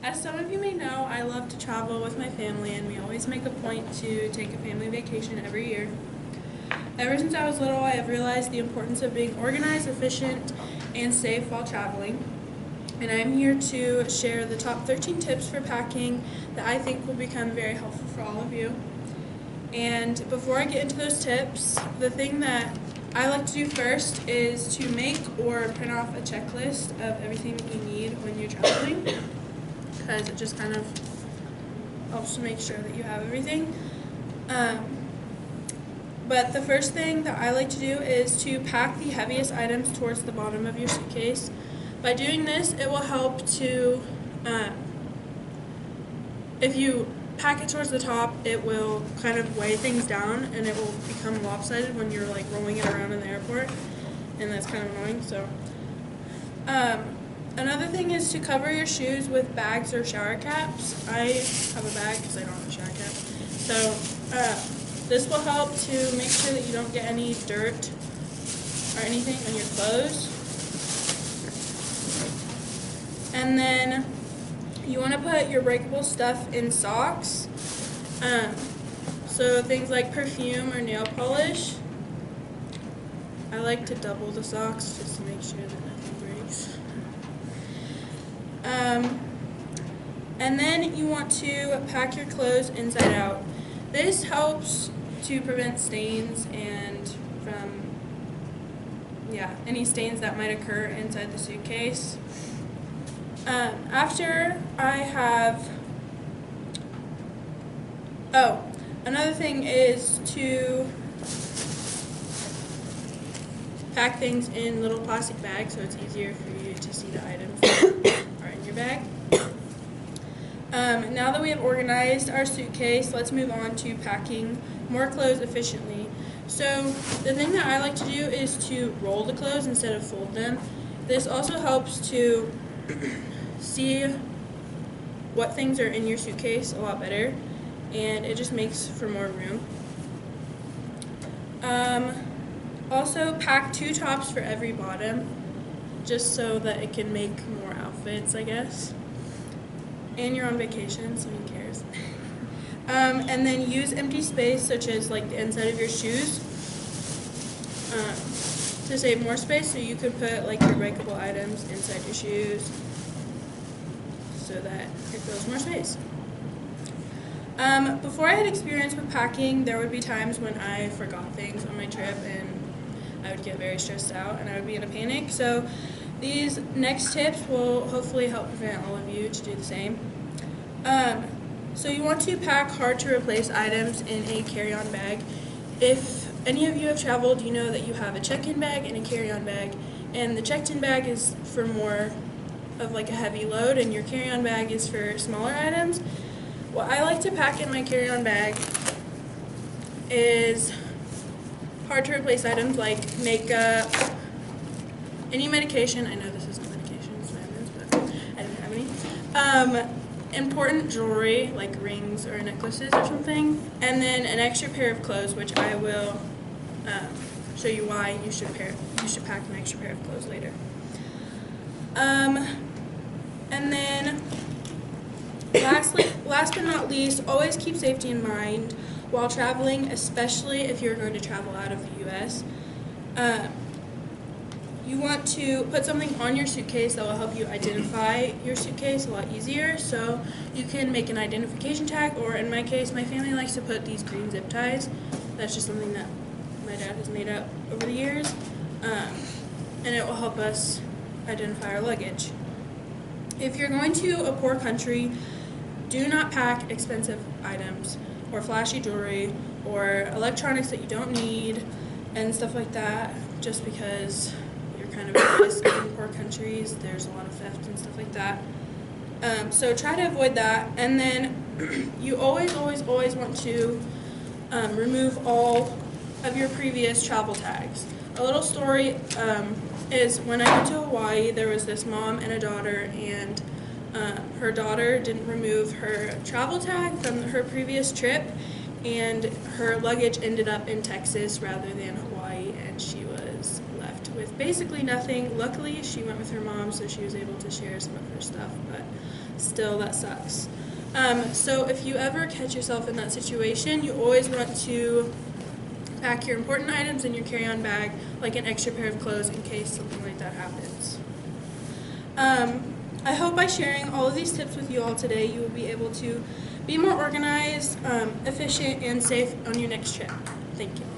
As some of you may know, I love to travel with my family, and we always make a point to take a family vacation every year. Ever since I was little, I have realized the importance of being organized, efficient, and safe while traveling. And I'm here to share the top 13 tips for packing that I think will become very helpful for all of you. And before I get into those tips, the thing that I like to do first is to make or print off a checklist of everything that you need when you're traveling, because it just kind of helps to make sure that you have everything. But the first thing that I like to do is to pack the heaviest items towards the bottom of your suitcase. By doing this, it will help to, if you pack it towards the top, it will kind of weigh things down and it will become lopsided when you're like rolling it around in the airport, and that's kind of annoying. So another thing is to cover your shoes with bags or shower caps. I have a bag because I don't have a shower cap. So this will help to make sure that you don't get any dirt or anything on your clothes. And then you want to put your breakable stuff in socks. So things like perfume or nail polish. I like to double the socks just to make sure that nothing breaks. And then you want to pack your clothes inside out. This helps to prevent stains and from any stains that might occur inside the suitcase. After I have, another thing is to pack things in little plastic bags so it's easier for you to see the items that are in your bag. Now that we have organized our suitcase, let's move on to packing more clothes efficiently. So the thing that I like to do is to roll the clothes instead of fold them. This also helps to see what things are in your suitcase a lot better, and it just makes for more room. Also pack 2 tops for every bottom, just so that it can make more outfits, I guess. And you're on vacation, so who cares? And then use empty space, such as like the inside of your shoes, to save more space, so you can put like your breakable items inside your shoes so that it fills more space. Before I had experience with packing, there would be times when I forgot things on my trip and I would get very stressed out and I would be in a panic. So these next tips will hopefully help prevent all of you to do the same. So you want to pack hard to replace items in a carry-on bag. If any of you have traveled, you know that you have a check-in bag and a carry-on bag, and the checked-in bag is for more of like a heavy load and your carry-on bag is for smaller items. What I like to pack in my carry-on bag is hard to replace items like makeup, any medication. I know this isn't medication, it's vitamins, but I didn't have any. Important jewelry like rings or necklaces or something, and then an extra pair of clothes, which I will show you why you should pack an extra pair of clothes later. And then last but not least, always keep safety in mind while traveling, especially if you're going to travel out of the U.S. You want to put something on your suitcase that will help you identify your suitcase a lot easier. So you can make an identification tag, or in my case, my family likes to put these green zip ties. That's just something that my dad has made up over the years, and it will help us identify our luggage. If you're going to a poor country, do not pack expensive items or flashy jewelry or electronics that you don't need and stuff like that, just because you're kind of at risk in poor countries. There's a lot of theft and stuff like that. So try to avoid that. And then you always want to remove all of your previous travel tags. A little story is when I went to Hawaii, there was this mom and a daughter, and her daughter didn't remove her travel tag from her previous trip, and her luggage ended up in Texas rather than Hawaii, and she was left with basically nothing. Luckily, she went with her mom, so she was able to share some of her stuff, but still, that sucks. So if you ever catch yourself in that situation, you always want to pack your important items in your carry-on bag, like an extra pair of clothes in case something like that happens. I hope by sharing all of these tips with you all today, you will be able to be more organized, efficient, and safe on your next trip. Thank you.